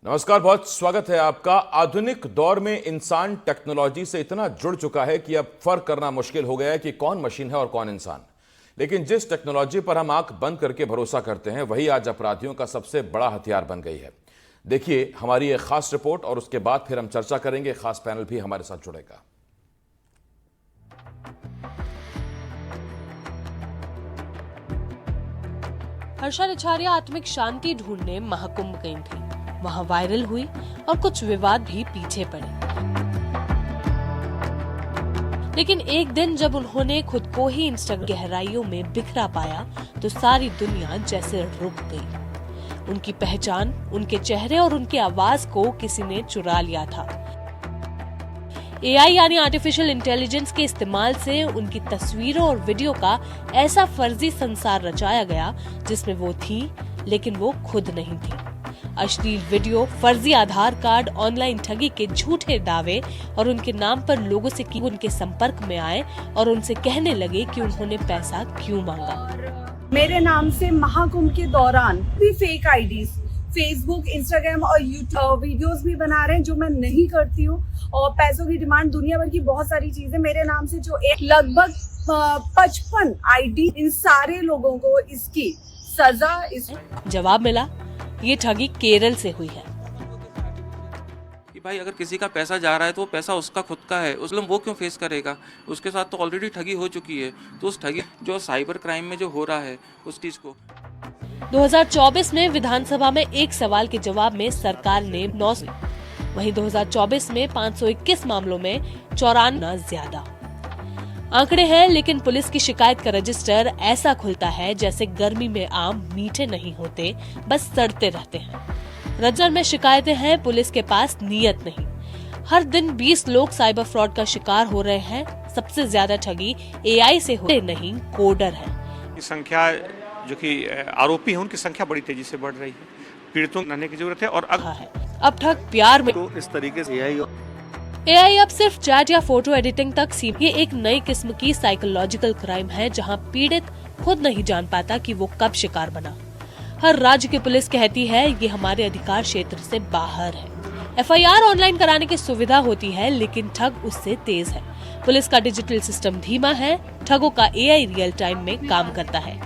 नमस्कार, बहुत स्वागत है आपका। आधुनिक दौर में इंसान टेक्नोलॉजी से इतना जुड़ चुका है कि अब फर्क करना मुश्किल हो गया है कि कौन मशीन है और कौन इंसान। लेकिन जिस टेक्नोलॉजी पर हम आंख बंद करके भरोसा करते हैं वही आज अपराधियों का सबसे बड़ा हथियार बन गई है। देखिए हमारी एक खास रिपोर्ट और उसके बाद फिर हम चर्चा करेंगे। खास पैनल भी हमारे साथ जुड़ेगा। हर्षा रिछारिया आत्मिक शांति ढूंढने महाकुंभ गई थी। वहां वायरल हुई और कुछ विवाद भी पीछे पड़े। लेकिन एक दिन जब उन्होंने खुद को ही इंस्टाग्राम गहराइयों में बिखरा पाया तो सारी दुनिया जैसे रुक गई। उनकी पहचान, उनके चेहरे और उनकी आवाज को किसी ने चुरा लिया था। एआई यानी आर्टिफिशियल इंटेलिजेंस के इस्तेमाल से उनकी तस्वीरों और वीडियो का ऐसा फर्जी संसार रचाया गया जिसमें वो थी लेकिन वो खुद नहीं थी। अश्लील वीडियो, फर्जी आधार कार्ड, ऑनलाइन ठगी के झूठे दावे और उनके नाम पर लोगों से उनके संपर्क में आए और उनसे कहने लगे कि उन्होंने पैसा क्यों मांगा। मेरे नाम से महाकुंभ के दौरान भी फेक आईडीज फेसबुक, इंस्टाग्राम और यूट्यूब वीडियोस भी बना रहे हैं जो मैं नहीं करती हूँ, और पैसों की डिमांड, दुनिया भर की बहुत सारी चीजें मेरे नाम से जो लगभग 55 आईडी, इन सारे लोगों को इसकी सजा जवाब मिला, ये ठगी केरल से हुई है। कि भाई अगर किसी का पैसा जा रहा है तो वो पैसा उसका खुद का है, उसमें वो क्यों फेस करेगा? उसके साथ तो ऑलरेडी ठगी हो चुकी है। तो उस ठगी जो साइबर क्राइम में जो हो रहा है उस चीज को 2024 में विधानसभा में एक सवाल के जवाब में सरकार ने 9, वहीं 2024 में 521 मामलों में 54 ज्यादा आंकड़े हैं। लेकिन पुलिस की शिकायत का रजिस्टर ऐसा खुलता है जैसे गर्मी में आम मीठे नहीं होते, बस सड़ते रहते हैं। रजिस्टर में शिकायतें हैं, पुलिस के पास नीयत नहीं। हर दिन 20 लोग साइबर फ्रॉड का शिकार हो रहे हैं। सबसे ज्यादा ठगी एआई से हो रही नहीं, कोडर है। संख्या जो कि आरोपी हैं उनकी संख्या बड़ी तेजी से बढ़ रही है। पीड़ितों को जानने की जरूरत है। और अब ठग प्यार में तो इस तरीके से एआई अब सिर्फ चैट या फोटो एडिटिंग तक सीमित। ये एक नई किस्म की साइकोलॉजिकल क्राइम है जहां पीड़ित खुद नहीं जान पाता कि वो कब शिकार बना। हर राज्य की पुलिस कहती है ये हमारे अधिकार क्षेत्र से बाहर है। एफआईआर ऑनलाइन कराने की सुविधा होती है लेकिन ठग उससे तेज है। पुलिस का डिजिटल सिस्टम धीमा है, ठगों का एआई रियल टाइम में काम करता है।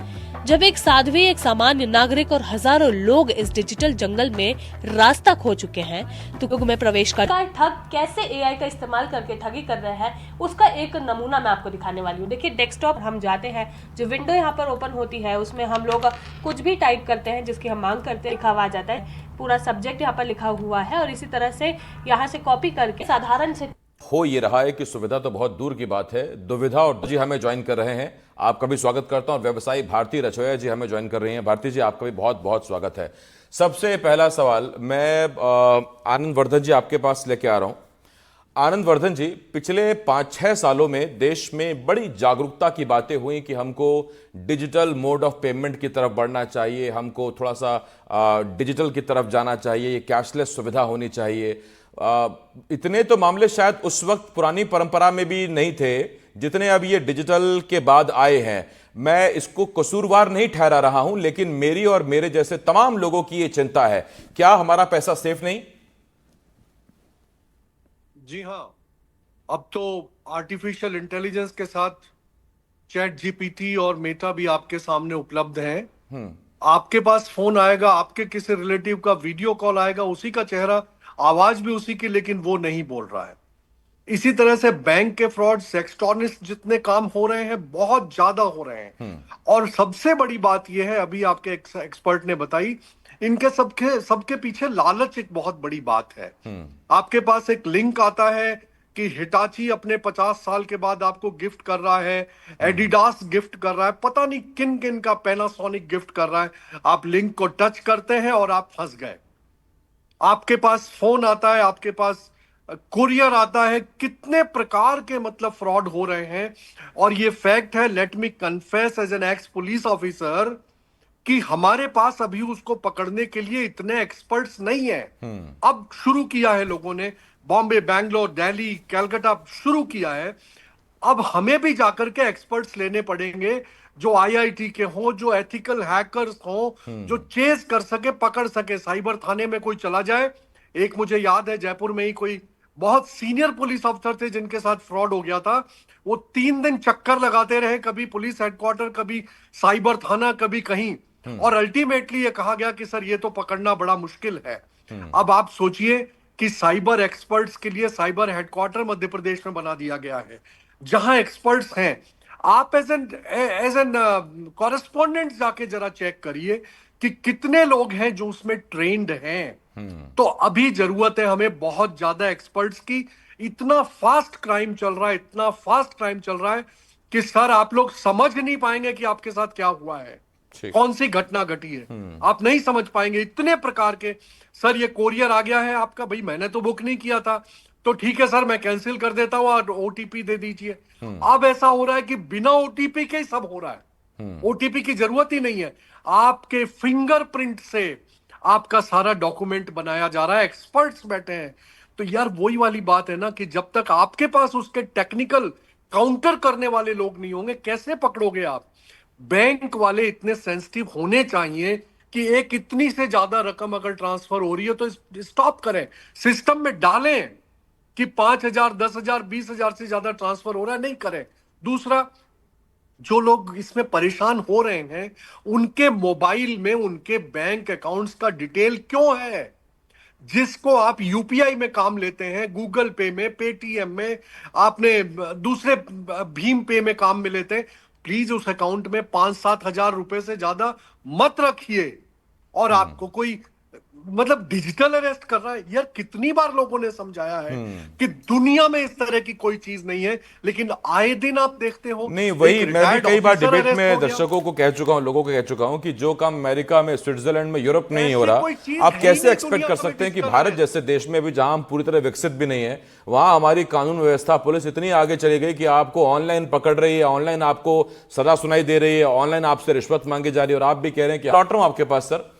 जब एक साध्वी, एक सामान्य नागरिक और हजारों लोग इस डिजिटल जंगल में रास्ता खो चुके हैं तो में प्रवेश कर ठग कैसे एआई का इस्तेमाल करके ठगी कर रहे हैं उसका एक नमूना मैं आपको दिखाने वाली हूँ। देखिए, डेस्कटॉप हम जाते हैं, जो विंडो यहाँ पर ओपन होती है उसमें हम लोग कुछ भी टाइप करते हैं जिसकी हम मांग करते हैं, लिखा हुआ आ जाता है, पूरा सब्जेक्ट यहाँ पर लिखा हुआ है और इसी तरह से यहाँ से कॉपी करके साधारण से हो ये रहा है कि सुविधा तो बहुत दूर की बात है, दुविधा। और जी हमें ज्वाइन कर रहे हैं, आपका भी स्वागत करता हूं। व्यवसायी भारती रचोया जी हमें ज्वाइन कर रही हैं। भारती जी, आपका भी बहुत बहुत स्वागत है। सबसे पहला सवाल मैं आनंद वर्धन जी आपके पास लेके आ रहा हूं। आनंद वर्धन जी, पिछले 5-6 सालों में देश में बड़ी जागरूकता की बातें हुई कि हमको डिजिटल मोड ऑफ पेमेंट की तरफ बढ़ना चाहिए, हमको थोड़ा सा डिजिटल की तरफ जाना चाहिए, ये कैशलेस सुविधा होनी चाहिए। इतने तो मामले शायद उस वक्त पुरानी परंपरा में भी नहीं थे जितने अब ये डिजिटल के बाद आए हैं। मैं इसको कसूरवार नहीं ठहरा रहा हूं, लेकिन मेरी और मेरे जैसे तमाम लोगों की ये चिंता है, क्या हमारा पैसा सेफ नहीं? जी हाँ, अब तो आर्टिफिशियल इंटेलिजेंस के साथ चैट जीपीटी और मेटा भी आपके सामने उपलब्ध है। आपके पास फोन आएगा, आपके किसी रिलेटिव का वीडियो कॉल आएगा, उसी का चेहरा, आवाज भी उसी की, लेकिन वो नहीं बोल रहा है। इसी तरह से बैंक के फ्रॉड, सेक्सटॉर्निस्ट जितने काम हो रहे हैं बहुत ज्यादा हो रहे हैं। और सबसे बड़ी बात यह है, अभी आपके एक्सपर्ट ने बताई, इनके सबके पीछे लालच एक बहुत बड़ी बात है। आपके पास एक लिंक आता है कि हिटाची अपने 50 साल के बाद आपको गिफ्ट कर रहा है, एडिडास गिफ्ट कर रहा है, पता नहीं किन किन का पैनासोनिक गिफ्ट कर रहा है। आप लिंक को टच करते हैं और आप फंस गए। आपके पास फोन आता है, आपके पास कुरियर आता है, कितने प्रकार के मतलब फ्रॉड हो रहे हैं। और ये फैक्ट है, let me confess as an ex police officer, कि हमारे पास अभी उसको पकड़ने के लिए इतने एक्सपर्ट्स नहीं है। अब शुरू किया है लोगों ने, बॉम्बे, बैंगलोर, दिल्ली, कलकत्ता शुरू किया है। अब हमें भी जाकर के एक्सपर्ट्स लेने पड़ेंगे जो आईआईटी के हों, जो एथिकल हैकर्स हों, जो चेस कर सके, पकड़ सके। साइबर थाने में कोई चला जाए, एक मुझे याद है जयपुर में ही कोई बहुत सीनियर पुलिस अफसर थे जिनके साथ फ्रॉड हो गया था। वो 3 दिन चक्कर लगाते रहे, कभी पुलिस हेडक्वार्टर, कभी साइबर थाना, कभी कहीं, और अल्टीमेटली ये कहा गया कि सर ये तो पकड़ना बड़ा मुश्किल है। अब आप सोचिए कि साइबर एक्सपर्ट्स के लिए साइबर हेडक्वार्टर मध्य प्रदेश में बना दिया गया है, जहां एक्सपर्ट्स हैं। आप एज एन कॉरेस्पॉन्डेंट जाके जरा चेक करिए कि कितने लोग हैं जो उसमें ट्रेंड हैं। तो अभी जरूरत है हमें बहुत ज्यादा एक्सपर्ट्स की। इतना फास्ट क्राइम चल रहा है, इतना फास्ट क्राइम चल रहा है कि सर आप लोग समझ नहीं पाएंगे कि आपके साथ क्या हुआ है, कौन सी घटना घटी है। आप नहीं समझ पाएंगे, इतने प्रकार के। सर ये कोरियर आ गया है आपका, भाई मैंने तो बुक नहीं किया था, तो ठीक है सर मैं कैंसिल कर देता हूं और ओटीपी दे दीजिए। अब ऐसा हो रहा है कि बिना ओटीपी के ही सब हो रहा है, ओटीपी की जरूरत ही नहीं है। आपके फिंगरप्रिंट से आपका सारा डॉक्यूमेंट बनाया जा रहा है, एक्सपर्ट्स बैठे हैं। तो यार वही वाली बात है ना कि जब तक आपके पास उसके टेक्निकल काउंटर करने वाले लोग नहीं होंगे, कैसे पकड़ोगे आप। बैंक वाले इतने सेंसिटिव होने चाहिए कि एक इतनी से ज्यादा रकम अगर ट्रांसफर हो रही है तो स्टॉप करें, सिस्टम में डालें कि 5,000, 10,000, 20,000 से ज्यादा ट्रांसफर हो रहा है, नहीं करें। दूसरा, जो लोग इसमें परेशान हो रहे हैं उनके मोबाइल में उनके बैंक अकाउंट्स का डिटेल क्यों है। जिसको आप यूपीआई में काम लेते हैं, गूगल पे में, पेटीएम में, आपने दूसरे भीम पे में काम में लेते हैं, प्लीज उस अकाउंट में 5-7 हजार रुपए से ज्यादा मत रखिए। और आपको कोई मतलब डिजिटल अरेस्ट कर रहा है। यार कितनी बार लोगों ने समझाया है कि दुनिया में इस तरह की कोई चीज नहीं है, लेकिन आए दिन आप देखते हो। नहीं, वही एक मैं भी retired कई बार officer डिबेट arrest में हो गया। दर्शकों को कह चुका हूं, लोगों को कह चुका हूं कि जो काम अमेरिका में, स्विट्जरलैंड में, यूरोप नहीं हो ऐसी रहा, कोई चीज आप है ही कैसे नहीं एक्सपेक्ट दुनिया कर में सकते हैं कि digital भारत arrest। जैसे देश में भी, जहां हम पूरी तरह विकसित भी नहीं है, वहां हमारी कानून व्यवस्था, पुलिस इतनी आगे चली गई कि आपको ऑनलाइन पकड़ रही है, ऑनलाइन आपको सजा सुनाई दे रही है, ऑनलाइन आपसे रिश्वत मांगी जा रही है, और आप भी कह रहे हैं कि लौट रहा हूं आपके पास सर।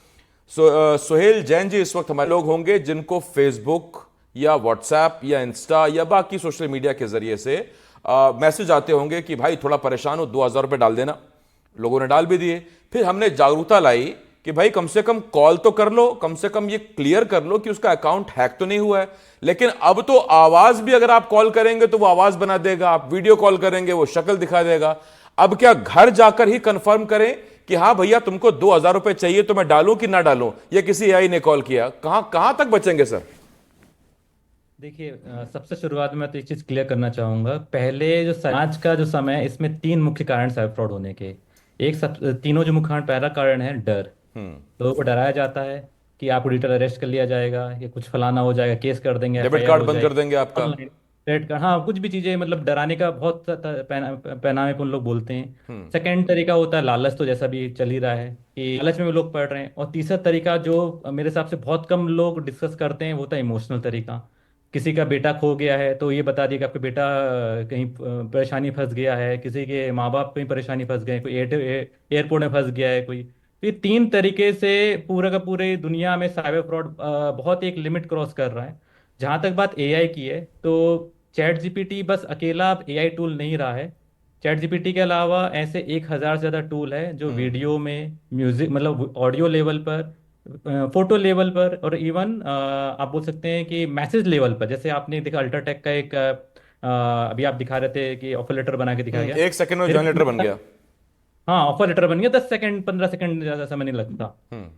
सोहेल जैन जी इस वक्त हमारे लोग होंगे जिनको फेसबुक या व्हाट्सएप या इंस्टा या बाकी सोशल मीडिया के जरिए से मैसेज आते होंगे कि भाई थोड़ा परेशान हो, 2,000 रुपये डाल देना। लोगों ने डाल भी दिए। फिर हमने जागरूकता लाई कि भाई कम से कम कॉल तो कर लो, कम से कम ये क्लियर कर लो कि उसका अकाउंट हैक तो नहीं हुआ है। लेकिन अब तो आवाज भी, अगर आप कॉल करेंगे तो वो आवाज बना देगा, आप वीडियो कॉल करेंगे वो शक्ल दिखा देगा। अब क्या घर जाकर ही कंफर्म करें कि हाँ भैया तुमको 2,000 रुपये चाहिए तो मैं डालूं कि ना डालूं, या किसी एआई ने कॉल किया, कहां तक बचेंगे सर? देखिए, सबसे शुरुआत में तो एक चीज़ क्लियर करना चाहूँगा। पहले जो आज का जो समय है, इसमें 3 मुख्य कारण साइबर फ्रॉड होने के। तीनों जो मुख्य कारण, पहला कारण है डर। लोगों को डराया जाता है कि आपको डिजिटल अरेस्ट कर लिया जाएगा, या कुछ फलाना हो जाएगा, केस कर देंगे, डेबिट एफआईआर कार्ड हो बंद कर जाएगी देंगे आपका। ऑनलाइन। क्रेडिट कार्ड, हाँ, कुछ भी चीज़ें, मतलब डराने का बहुत पहनावे पे उन लोग बोलते हैं। सेकंड तरीका होता है लालच, तो जैसा भी चल ही रहा है कि लालच में भी लोग पड़ रहे हैं। और तीसरा तरीका जो मेरे हिसाब से बहुत कम लोग डिस्कस करते हैं, वो होता है इमोशनल तरीका। किसी का बेटा खो गया है तो ये बता दिया कि आपका बेटा कहीं परेशानी फंस गया है, किसी के माँ बाप कहीं परेशानी फंस गए, कोई एयरपोर्ट में फंस गया है कोई। तो ये 3 तरीके से पूरा का पूरे दुनिया में साइबर फ्रॉड बहुत एक लिमिट क्रॉस कर रहा है। जहाँ तक बात एआई की है, तो चैट जीपीटी बस अकेला अब एआई टूल नहीं रहा है। चैट जीपीटी के अलावा ऐसे 1,000 से ज़्यादा टूल है जो वीडियो में, म्यूजिक, मतलब ऑडियो लेवल पर, फोटो लेवल पर, और इवन आप बोल सकते हैं कि मैसेज लेवल पर। जैसे आपने देखा अल्ट्राटेक का एक अभी आप दिखा रहे थे कि ऑफर लेटर बना के दिखाया गया। 1 सेकंड में जॉइन लेटर बन गया। हाँ, ऑफर लेटर बन गया, 10 सेकंड 15 सेकंड ज़्यादा समय नहीं लगता।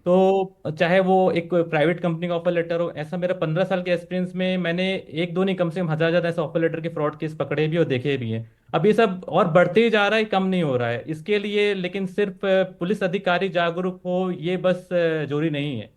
तो चाहे वो एक प्राइवेट कंपनी का ऑफर लेटर हो, ऐसा मेरा 15 साल के एक्सपीरियंस में मैंने एक दो नहीं, कम से कम 1,000 ज़्यादा ऐसे ऑफर लेटर के फ्रॉड केस पकड़े भी और देखे भी हैं। अब ये सब और बढ़ते ही जा रहा है, कम नहीं हो रहा है इसके लिए। लेकिन सिर्फ पुलिस अधिकारी जागरूक हो ये बस जरूरी नहीं है।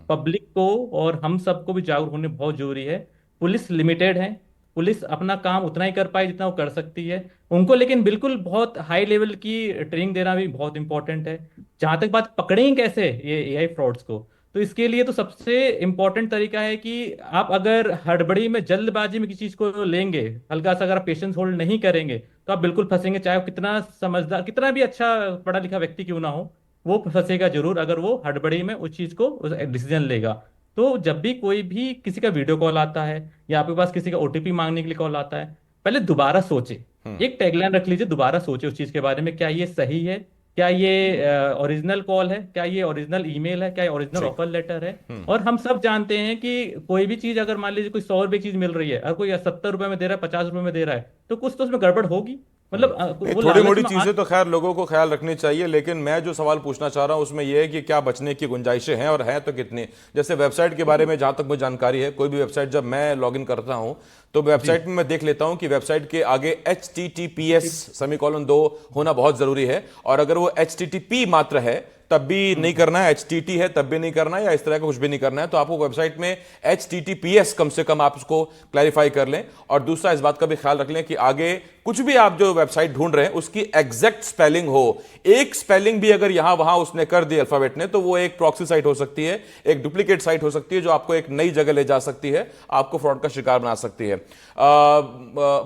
पब्लिक को और हम सबको भी जागरूक होने बहुत जरूरी है। पुलिस लिमिटेड है, पुलिस अपना काम उतना ही कर पाए जितना वो कर सकती है उनको, लेकिन बिल्कुल बहुत हाई लेवल की ट्रेनिंग देना भी बहुत इंपॉर्टेंट है। जहां तक बात पकड़ें कैसे ये एआई फ्रॉड्स को, तो इसके लिए तो सबसे इंपॉर्टेंट तरीका है कि आप अगर हड़बड़ी में, जल्दबाजी में किसी चीज को लेंगे, हल्का सा अगर आप पेशेंस होल्ड नहीं करेंगे, तो आप बिल्कुल फंसेंगे। चाहे वो कितना समझदार, कितना भी अच्छा पढ़ा लिखा व्यक्ति क्यों ना हो, वो फंसेगा जरूर अगर वो हड़बड़ी में उस चीज को डिसीजन लेगा। तो जब भी कोई भी किसी का वीडियो कॉल आता है या आपके पास किसी का ओटीपी मांगने के लिए कॉल आता है, पहले दोबारा सोचे एक टैगलाइन रख लीजिए, दोबारा सोचिए उस चीज के बारे में, क्या ये सही है, क्या ये ओरिजिनल कॉल है, क्या ये ओरिजिनल ईमेल है, क्या ये ओरिजिनल ऑफर लेटर है। और हम सब जानते हैं कि कोई भी चीज अगर मान लीजिए कोई 100 रुपए की चीज मिल रही है और कोई 70 रुपए में दे रहा है, 50 रुपए में दे रहा है, तो कुछ तो उसमें गड़बड़ होगी। मतलब नहीं, वो थोड़ी लालच मोटी में चीजें तो खैर लोगों को ख्याल रखनी चाहिए, लेकिन मैं जो सवाल पूछना चाह रहा हूं उसमें यह है कि क्या बचने की गुंजाइशें हैं और हैं तो कितनी। जैसे वेबसाइट के बारे में जहां तक मुझे जानकारी है, कोई भी वेबसाइट जब मैं लॉगिन करता हूं तो वेबसाइट में मैं देख लेता हूं कि वेबसाइट के आगे HTTPS सेमीकोलन 2 होना बहुत जरूरी है, और अगर वो HTTP मात्र है तब भी नहीं करना है, HTT है तब भी नहीं करना है, या इस तरह का कुछ भी नहीं करना है। तो आपको वेबसाइट में HTTPS कम से कम आप उसको क्लैरिफाई कर लें। और दूसरा इस बात का भी ख्याल रख लें कि आगे कुछ भी आप जो वेबसाइट ढूंढ रहे हैं उसकी एग्जैक्ट स्पेलिंग हो। एक स्पेलिंग भी अगर यहां वहां उसने कर दी अल्फाबेट ने, तो वो एक प्रॉक्सी साइट हो सकती है, एक डुप्लीकेट साइट हो सकती है, जो आपको एक नई जगह ले जा सकती है, आपको फ्रॉड का शिकार बना सकती है।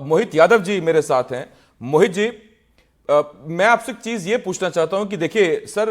मोहित यादव जी मेरे साथ हैं। मोहित जी, मैं आपसे एक चीज ये पूछना चाहता हूं कि देखिए सर,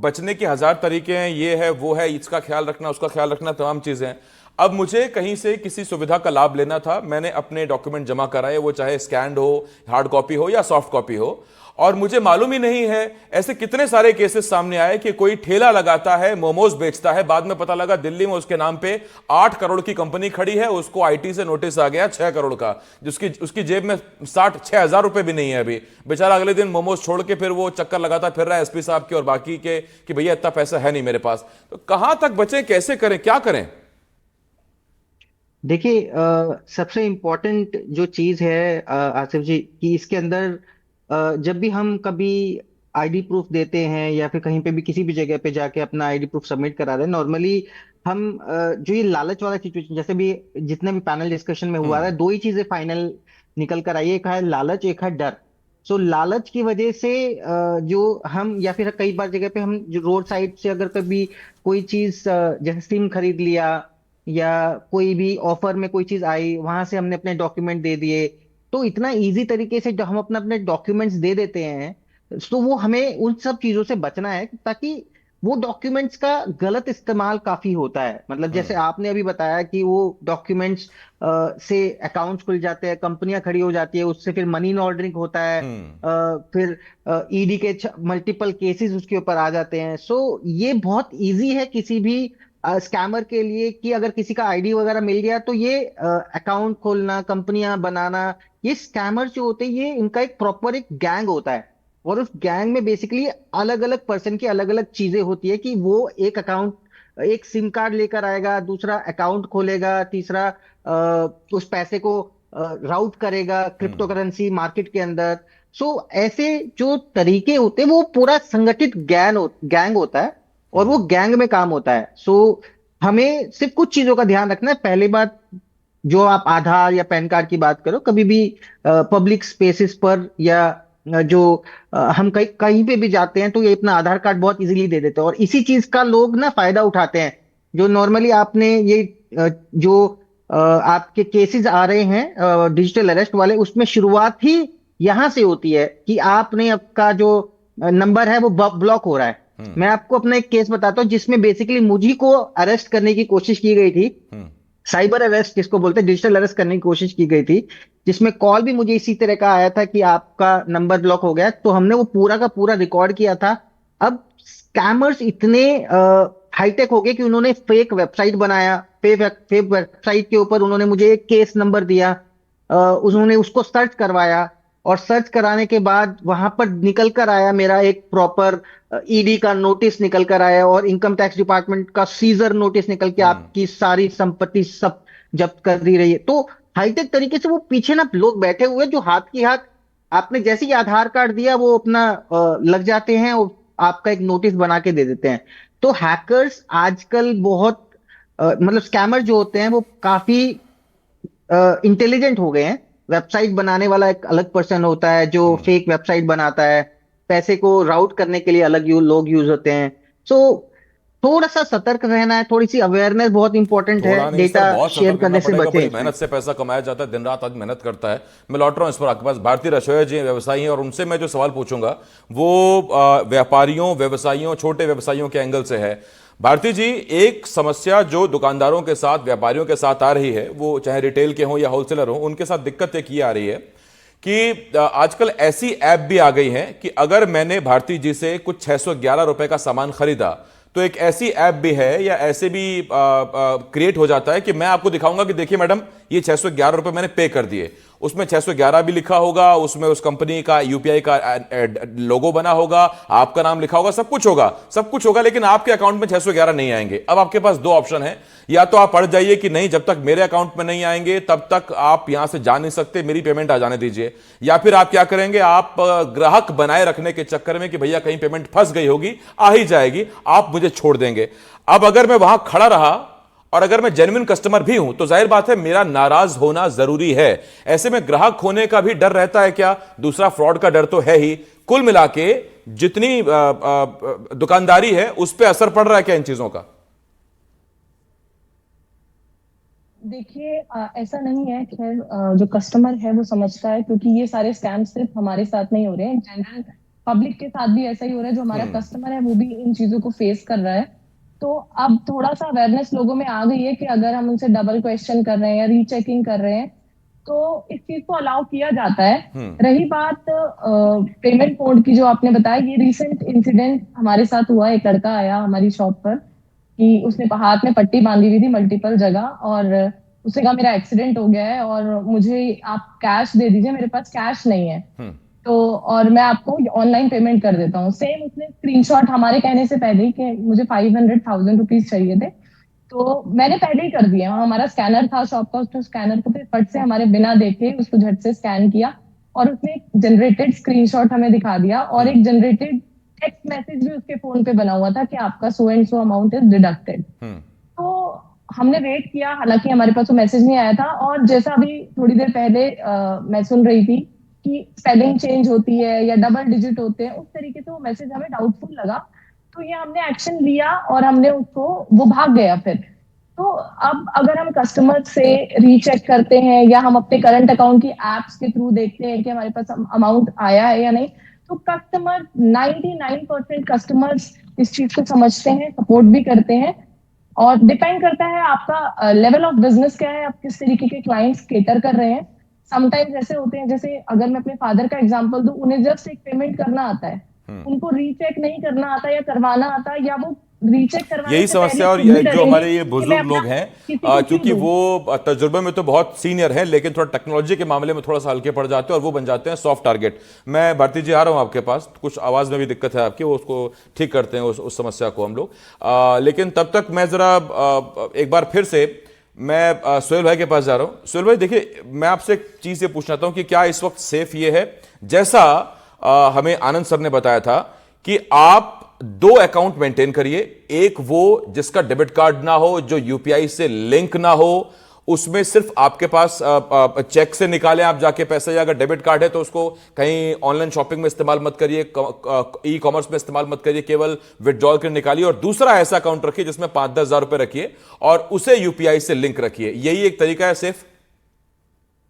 बचने के 1000 तरीके हैं, ये है वो है, इसका ख्याल रखना उसका ख्याल रखना, तमाम चीजें हैं। अब मुझे कहीं से किसी सुविधा का लाभ लेना था, मैंने अपने डॉक्यूमेंट जमा कराए, वो चाहे स्कैंड हो, हार्ड कॉपी हो या सॉफ्ट कॉपी हो, और मुझे मालूम ही नहीं है। ऐसे कितने सारे केसेस सामने आए कि कोई ठेला लगाता है, मोमोज बेचता है, बाद में पता लगा दिल्ली में उसके नाम पे 8 करोड़ की कंपनी खड़ी है, उसको आईटी से नोटिस आ गया 6 करोड़ का, जिसकी उसकी जेब में 6,000 रुपए भी नहीं है अभी। बेचारा अगले दिन मोमोज छोड़ के फिर वो चक्कर लगाता फिर रहा है एसपी साहब के और बाकी के कि भैया इतना पैसा है नहीं मेरे पास। तो कहां तक बचे, कैसे करें, क्या करें? देखिए, सबसे इम्पोर्टेंट जो चीज है आसिफ जी, कि इसके अंदर जब भी हम कभी आईडी प्रूफ देते हैं या फिर कहीं पे भी किसी भी जगह पे जाके अपना आईडी प्रूफ सबमिट करा रहे हैं, नॉर्मली हम जो ये लालच वाला सिचुएशन, जैसे भी जितने भी पैनल डिस्कशन में हुआ है, दो ही चीजें फाइनल निकल कर आई है, एक है लालच, एक है डर। सो लालच की वजह से जो हम, या फिर कई बार जगह पे हम जो रोड साइड से अगर कभी कोई चीज जैसे सिम खरीद लिया या कोई भी ऑफर में कोई चीज आई, वहां से हमने अपने डॉक्यूमेंट दे दिए, तो इतना इजी तरीके से हम अपने अपने डॉक्यूमेंट्स दे देते हैं। तो वो हमें उन सब चीजों से बचना है, ताकि वो डॉक्यूमेंट्स का गलत इस्तेमाल काफी होता है। मतलब जैसे आपने अभी बताया कि वो डॉक्यूमेंट्स से अकाउंट्स खुल जाते हैं, कंपनियां खड़ी हो जाती है, उससे फिर मनी लॉन्ड्रिंग होता है, फिर ईडी के मल्टीपल केसेस उसके ऊपर आ जाते हैं। सो ये बहुत इजी है किसी भी स्कैमर के लिए कि अगर किसी का आईडी वगैरह मिल गया तो ये अकाउंट खोलना, कंपनियां बनाना, ये स्कैमर जो होते हैं ये इनका एक प्रॉपर एक गैंग होता है। और उस गैंग में बेसिकली अलग अलग पर्सन की अलग अलग चीजें होती है कि वो एक अकाउंट, एक सिम कार्ड लेकर आएगा, दूसरा अकाउंट खोलेगा, तीसरा उस पैसे को राउट करेगा क्रिप्टो करेंसी मार्केट के अंदर। सो ऐसे जो तरीके होते हैं वो पूरा संगठित गैंग होता है और वो गैंग में काम होता है। सो हमें सिर्फ कुछ चीजों का ध्यान रखना है। पहली बात, जो आप आधार या पैन कार्ड की बात करो, कभी भी पब्लिक स्पेसेस पर या जो हम कहीं कहीं पे भी जाते हैं तो ये अपना आधार कार्ड बहुत इजीली दे देते हैं, और इसी चीज का लोग ना फायदा उठाते हैं। जो नॉर्मली आपने ये जो आपके केसेस आ रहे हैं डिजिटल अरेस्ट वाले, उसमें शुरुआत ही यहां से होती है कि आपने आपका जो नंबर है वो ब्लॉक हो रहा है। मैं आपको अपना एक केस बताता हूँ जिसमें बेसिकली मुझी को अरेस्ट करने की कोशिश की गई थी, साइबर अरेस्ट जिसको बोलते हैं, डिजिटल अरेस्ट करने की कोशिश की गई थी, जिसमें कॉल भी मुझे इसी तरह का आया था कि आपका नंबर ब्लॉक हो गया। तो हमने वो पूरा का पूरा रिकॉर्ड किया था। अब स्कैमर्स इतने हाईटेक हो गए कि उन्होंने फेक वेबसाइट बनाया, फेक वेबसाइट के ऊपर उन्होंने मुझे एक केस नंबर दिया, उन्होंने उसको सर्च करवाया, और सर्च कराने के बाद वहां पर निकल कर आया मेरा एक प्रॉपर ईडी का नोटिस निकल कर आया, और इनकम टैक्स डिपार्टमेंट का सीजर नोटिस निकल के आपकी सारी संपत्ति सब जब्त कर दी रही है। तो हाईटेक तरीके से वो पीछे ना लोग बैठे हुए जो हाथ की हाथ आपने जैसे ही आधार कार्ड दिया वो अपना लग जाते हैं और आपका एक नोटिस बना के दे देते हैं। तो हैकर्स आजकल बहुत मतलब स्कैमर जो होते हैं वो काफी इंटेलिजेंट हो गए हैं। वेबसाइट बनाने वाला एक अलग पर्सन होता है जो फेक वेबसाइट बनाता है, पैसे को राउट करने के लिए अलग लोग यूज होते हैं। सो थोड़ा सा सतर्क रहना है, थोड़ी सी अवेयरनेस बहुत इंपॉर्टेंट है, डेटा शेयर करने से बचे। मेहनत से पैसा कमाया जाता है, दिन रात आदमी मेहनत करता है। मैं लौट रहा हूं इस पर आपके पास। भारती रसोया जी व्यवसायी हैं और उनसे मैं जो सवाल पूछूंगा वो व्यापारियों, व्यवसायियों, छोटे व्यवसायियों के एंगल से है। भारती जी, एक समस्या जो दुकानदारों के साथ, व्यापारियों के साथ आ रही है, वो चाहे रिटेल के हों या होलसेलर हों, उनके साथ दिक्कत एक ये आ रही है कि आजकल ऐसी ऐप भी आ गई हैं कि अगर मैंने भारती जी से कुछ 611 रुपए का सामान खरीदा तो एक ऐसी ऐप भी है या ऐसे भी क्रिएट हो जाता है कि मैं आपको दिखाऊंगा कि देखिए मैडम ये 611 रुपए मैंने पे कर दिए। उसमें 611 भी लिखा होगा, उसमें उस कंपनी का यूपीआई का लोगो बना होगा, आपका नाम लिखा होगा, सब कुछ होगा, लेकिन आपके अकाउंट में 611 नहीं आएंगे। अब आपके पास दो ऑप्शन है, या तो आप पढ़ जाइए कि नहीं जब तक मेरे अकाउंट में नहीं आएंगे तब तक आप यहां से जा नहीं सकते, मेरी पेमेंट आ जाने दीजिए, या फिर आप क्या करेंगे, आप ग्राहक बनाए रखने के चक्कर में कि भैया कहीं पेमेंट फंस गई होगी, आ ही जाएगी, आप मुझे छोड़ देंगे। अब अगर मैं वहां खड़ा रहा और अगर मैं जेन्युइन कस्टमर भी हूं तो जाहिर बात है मेरा नाराज होना जरूरी है। ऐसे में ग्राहक खोने का भी डर रहता है क्या? दूसरा फ्रॉड का डर तो है ही। कुल मिला के जितनी दुकानदारी है उस पर असर पड़ रहा है क्या इन चीजों का? देखिए ऐसा नहीं है। खैर जो कस्टमर है वो समझता है, क्योंकि ये सारे स्कैम सिर्फ हमारे साथ नहीं हो रहे हैं, जनरल पब्लिक के साथ भी ऐसा ही हो रहा है। जो हमारा कस्टमर है वो भी इन चीजों को फेस कर रहा है। तो अब थोड़ा सा अवेयरनेस लोगों में आ गई है कि अगर हम उनसे डबल क्वेश्चन कर रहे हैं या रीचेकिंग कर रहे हैं तो इस चीज को अलाउ किया जाता है। रही बात पेमेंट मोड की जो आपने बताया, ये रिसेंट इंसिडेंट हमारे साथ हुआ। एक लड़का आया हमारी शॉप पर कि उसने हाथ में पट्टी बांधी हुई थी मल्टीपल जगह, और उसने कहा मेरा एक्सीडेंट हो गया है और मुझे आप कैश दे दीजिए, मेरे पास कैश नहीं है तो, और मैं आपको ऑनलाइन पेमेंट कर देता हूँ। सेम उसने स्क्रीनशॉट हमारे कहने से पहले ही कि मुझे 500,000 रुपीज चाहिए थे, तो मैंने पहले ही कर दिया। हमारा स्कैनर था शॉप का, उसने स्कैनर को फट से हमारे बिना देखे उसको झट से स्कैन किया और उसने एक जनरेटेड स्क्रीनशॉट हमें दिखा दिया और एक जनरेटेड टेक्स्ट मैसेज भी उसके फोन पे बना हुआ था कि आपका so and so amount is deducted. तो हमने वेट किया, हालांकि हमारे पास वो मैसेज नहीं आया था। और जैसा अभी थोड़ी देर पहले मैं सुन रही थी कि स्पेलिंग चेंज होती है या डबल डिजिट होते हैं, उस तरीके से वो मैसेज हमें डाउटफुल लगा। तो ये हमने एक्शन लिया और हमने उसको, वो भाग गया फिर। तो अब अगर हम कस्टमर से रीचेक करते हैं या हम अपने करंट अकाउंट की एप्स के थ्रू देखते हैं कि हमारे पास अमाउंट आया है या नहीं, तो कस्टमर 99% कस्टमर्स इस चीज को समझते हैं, सपोर्ट भी करते हैं। और डिपेंड करता है आपका लेवल ऑफ बिजनेस क्या है, आप किस तरीके के क्लाइंट्स केटर कर रहे हैं। समटाइम्स ऐसे होते हैं, जैसे अगर मैं अपने फादर का एग्जांपल दूं, उन्हें जस्ट एक पेमेंट करना आता है, उनको रीचेक नहीं करना आता या करवाना आता, या वो रीचेक करवाने यही से समस्या। और पहले ये जो हमारे ये कि बुजुर्ग मैं अपना लोग हैं किसी को क्यों क्योंकि दूं? वो तजुर्बे में तो बहुत सीनियर हैं लेकिन थोड़ा टेक्नोलॉजी के मामले में थोड़ा सा हल्के पड़ जाते हैं और वो बन जाते हैं सॉफ्ट टारगेट। मैं भारती जी आ रहा हूं आपके पास, कुछ आवाज में भी दिक्कत है आपकी, वो उसको ठीक करते हैं उस समस्या को हम लोग। लेकिन तब तक मैं जरा एक बार फिर से मैं सोहेल भाई के पास जा रहा हूं। सोहेल भाई देखिए, मैं आपसे एक चीज ये पूछना चाहता हूं कि क्या इस वक्त सेफ ये है, जैसा हमें आनंद सर ने बताया था कि आप 2 अकाउंट मेंटेन करिए, एक वो जिसका डेबिट कार्ड ना हो, जो यूपीआई से लिंक ना हो, उसमें सिर्फ आपके पास चेक से निकालें आप जाके पैसे, या अगर डेबिट कार्ड है तो उसको कहीं ऑनलाइन शॉपिंग में इस्तेमाल मत करिए, ई कॉमर्स में इस्तेमाल मत करिए, केवल विड्रॉल कर निकालिए। और दूसरा ऐसा अकाउंट रखिए जिसमें 5-10 हजार रुपए रखिए और उसे यूपीआई से लिंक रखिए। यही एक तरीका है सेफ?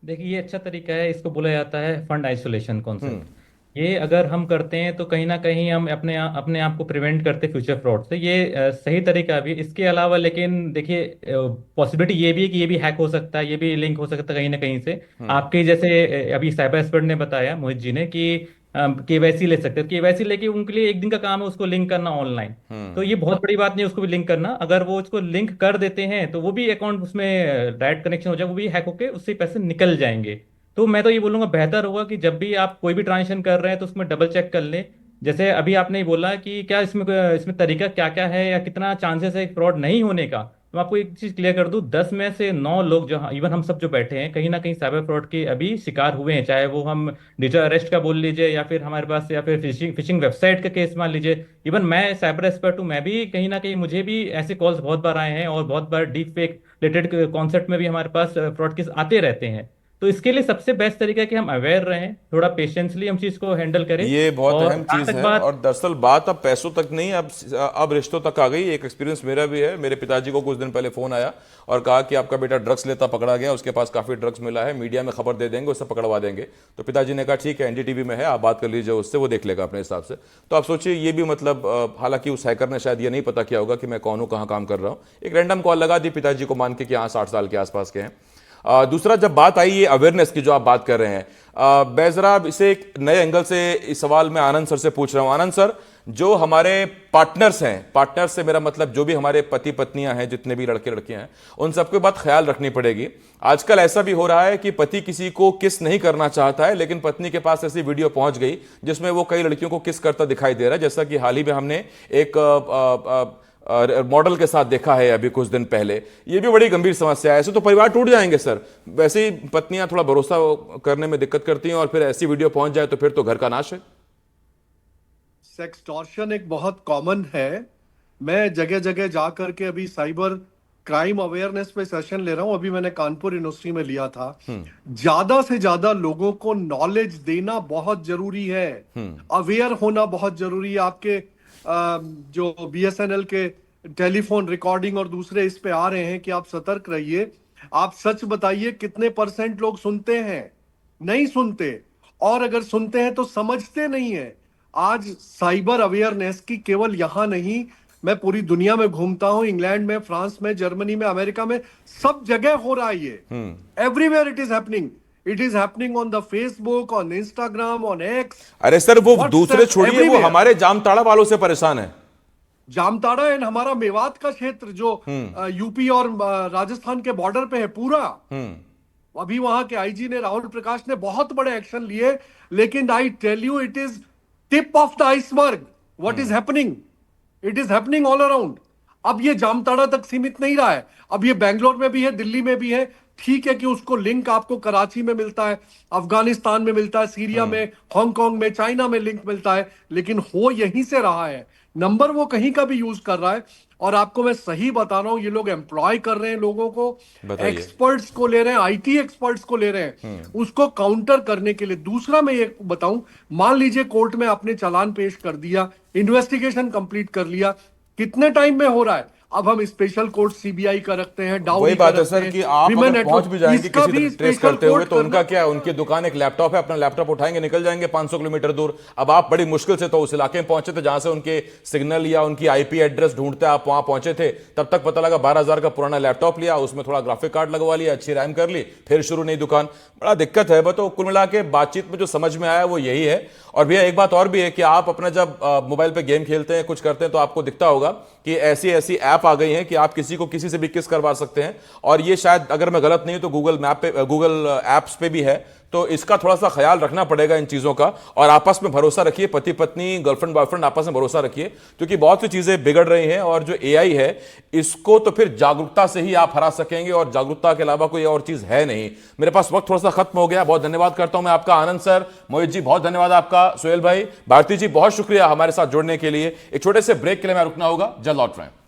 देखिए ये अच्छा तरीका है, इसको बोला जाता है फंड आइसोलेशन कॉन्सेप्ट। ये अगर हम करते हैं तो कहीं ना कहीं हम अपने आप को प्रिवेंट करते हैं फ्यूचर फ्रॉड से। ये सही तरीका भी। इसके अलावा लेकिन देखिए पॉसिबिलिटी ये भी है कि ये भी हैक हो सकता है, ये भी लिंक हो सकता है कहीं ना कहीं से आपके, जैसे अभी साइबर एक्सपर्ट ने बताया मोहित जी ने कि केवाईसी ले सकते हैं। केवाईसी लेके उनके लिए एक दिन का काम है उसको लिंक करना ऑनलाइन, तो ये बहुत बड़ी बात नहीं है उसको भी लिंक करना। अगर वो उसको लिंक कर देते हैं तो वो भी अकाउंट उसमें डायरेक्ट कनेक्शन हो जाए, वो भी हैक होके उससे पैसे निकल जाएंगे। तो मैं तो ये बोलूंगा बेहतर होगा कि जब भी आप कोई भी ट्रांजेक्शन कर रहे हैं तो उसमें डबल चेक कर लें। जैसे अभी आपने ही बोला कि क्या इसमें तरीका क्या क्या है या कितना चांसेस है फ्रॉड नहीं होने का, तो मैं आपको एक चीज क्लियर कर दूं, 10 में से 9 लोग जो, इवन हम सब जो बैठे हैं, कहीं ना कहीं साइबर फ्रॉड के अभी शिकार हुए हैं। चाहे वो हम डिजिटल अरेस्ट का बोल लीजिए या फिर हमारे पास, या फिर फिशिंग वेबसाइट का केस मान लीजिए। इवन मैं साइबर एक्सपर्ट हूँ, मैं भी कहीं ना कहीं, मुझे भी ऐसे कॉल्स बहुत बार आए हैं और बहुत बार डीप फेक रिलेटेड कॉन्सेप्ट में भी हमारे पास फ्रॉड केस आते रहते हैं। तो इसके लिए सबसे बेस्ट तरीका है कि हम अवेयर रहें, थोड़ा पेशेंसली हम चीज को हैंडल करें। ये बहुत और अहम चीज है। बात, और दरअसल बात अब पैसों तक नहीं, अब रिश्तों तक आ गई। एक एक्सपीरियंस मेरा भी है। मेरे पिताजी को कुछ दिन पहले फोन आया और कहा कि आपका बेटा ड्रग्स लेता पकड़ा गया, उसके पास काफी ड्रग्स मिला है, मीडिया में खबर दे देंगे, उससे पकड़वा देंगे। तो पिताजी ने कहा ठीक है, एनडीटीवी में है, आप बात कर लीजिए उससे, वो देख लेगा अपने हिसाब से। तो आप सोचिए ये भी मतलब, हालांकि उस हैकर ने शायद ये नहीं पता किया होगा कि मैं कौन हूं, कहां काम कर रहा हूं। एक रैंडम कॉल लगा दी पिताजी को मान के कि हाँ 60 साल के आसपास के हैं। दूसरा, जब बात आई ये अवेयरनेस की जो आप बात कर रहे हैं, मैं जरा इसे एक नए एंगल से इस सवाल मैं आनंद सर से पूछ रहा हूं। आनंद सर, जो हमारे पार्टनर्स हैं, पार्टनर्स से मेरा मतलब जो भी हमारे पति पत्नियां हैं, जितने भी लड़के लड़कियां हैं, उन सबके बात ख्याल रखनी पड़ेगी। आजकल ऐसा भी हो रहा है कि पति किसी को किस नहीं करना चाहता है, लेकिन पत्नी के पास ऐसी वीडियो पहुंच गई जिसमें वो कई लड़कियों को किस करता दिखाई दे रहा है, जैसा कि हाल ही में हमने एक मॉडल के साथ देखा है अभी कुछ दिन पहले। ये भी बड़ी गंभीर समस्या है। ऐसे तो परिवार टूट जाएंगे सर। वैसे ही पत्नियां थोड़ा भरोसा करने में दिक्कत करती हैं और फिर ऐसी वीडियो पहुंच जाए तो फिर तो घर का नाश है। सेक्सटॉर्शन एक बहुत कॉमन है। मैं जगह जगह जाकर के अभी साइबर क्राइम अवेयरनेस पे सेशन ले रहा हूं। अभी मैंने कानपुर यूनिवर्सिटी में लिया था। ज्यादा से ज्यादा लोगों को नॉलेज देना बहुत जरूरी है, अवेयर होना बहुत जरूरी है। आपके जो BSNL के टेलीफोन रिकॉर्डिंग और दूसरे इस पे आ रहे हैं कि आप सतर्क रहिए। आप सच बताइए, कितने % लोग सुनते हैं? नहीं सुनते, और अगर सुनते हैं तो समझते नहीं है। आज साइबर अवेयरनेस की केवल यहां नहीं, मैं पूरी दुनिया में घूमता हूं, इंग्लैंड में, फ्रांस में, जर्मनी में, अमेरिका में, सब जगह हो रहा है ये। Everywhere it is happening. It is happening on the Facebook, on Instagram, on x. अरे सर, वो दूसरे छोड़िए, वो हमारे जामताड़ा वालों से परेशान है। जामताड़ा एंड हमारा मेवात का क्षेत्र जो यूपी और राजस्थान के बॉर्डर पे है पूरा। अभी वहां के IG ने, राहुल प्रकाश ने बहुत बड़े एक्शन लिए, लेकिन I tell you, it is tip of the iceberg what is happening. It is happening all around. अब ये जामताड़ा तक सीमित नहीं रहा है, अब ये बेंगलोर में भी है, दिल्ली में भी है। ठीक है कि उसको लिंक आपको कराची में मिलता है, अफगानिस्तान में मिलता है, सीरिया में, हांगकांग में, चाइना में लिंक मिलता है, लेकिन हो यहीं से रहा है। नंबर वो कहीं का भी यूज कर रहा है। और आपको मैं सही बता रहा हूं, ये लोग एम्प्लॉय कर रहे हैं लोगों को, एक्सपर्ट्स को ले रहे हैं, IT एक्सपर्ट्स को ले रहे हैं उसको काउंटर करने के लिए। दूसरा मैं ये बताऊं, मान लीजिए कोर्ट में आपने चालान पेश कर दिया, इन्वेस्टिगेशन कंप्लीट कर लिया, कितने टाइम में हो रहा है? अब हम स्पेशल कोर्ट CBI का रखते हैं, वही बात है सर कि आप अगर पहुंच भी जाएंगे किसी ट्रेस करते हुए, तो उनका क्या है, उनकी दुकान एक लैपटॉप है, अपना लैपटॉप उठाएंगे, निकल जाएंगे 500 किलोमीटर दूर। अब आप बड़ी मुश्किल से तो उस इलाके में पहुंचे थे जहां से उनके सिग्नल या उनकी IP एड्रेस ढूंढते आप वहां पहुंचे थे। तब तक पता लगा 12,000 का पुराना लैपटॉप लिया, उसमें थोड़ा ग्राफिक कार्ड लगवा लिया, अच्छी रैम कर ली, फिर शुरू नई दुकान। बड़ा दिक्कत है। तो कुल मिला के बातचीत में जो समझ में आया वो यही है। और भैया एक बात और भी है कि आप अपना जब मोबाइल पे गेम खेलते हैं, कुछ करते हैं, तो आपको दिखता होगा कि ऐसी ऐसी ऐप आ गई हैं कि आप किसी को किसी से भी किस करवा सकते हैं। और ये शायद, अगर मैं गलत नहीं हूं, तो गूगल ऐप्स पे भी है। तो इसका थोड़ा सा ख्याल रखना पड़ेगा इन चीजों का। और आपस में भरोसा रखिए, पति पत्नी, गर्लफ्रेंड बॉयफ्रेंड, आपस में भरोसा रखिए, क्योंकि बहुत सी चीजें बिगड़ रही हैं। और जो AI है, इसको तो फिर जागरूकता से ही आप हरा सकेंगे, और जागरूकता के अलावा कोई और चीज है नहीं। मेरे पास वक्त थोड़ा सा खत्म हो गया। बहुत धन्यवाद करता हूं मैं आपका, आनंद सर, मोहित जी बहुत धन्यवाद आपका, सोहेल भाई, भारती जी बहुत शुक्रिया हमारे साथ जुड़ने के लिए। एक छोटे से ब्रेक के लिए मैं रुकना होगा, जल्द लौट रहे हैं।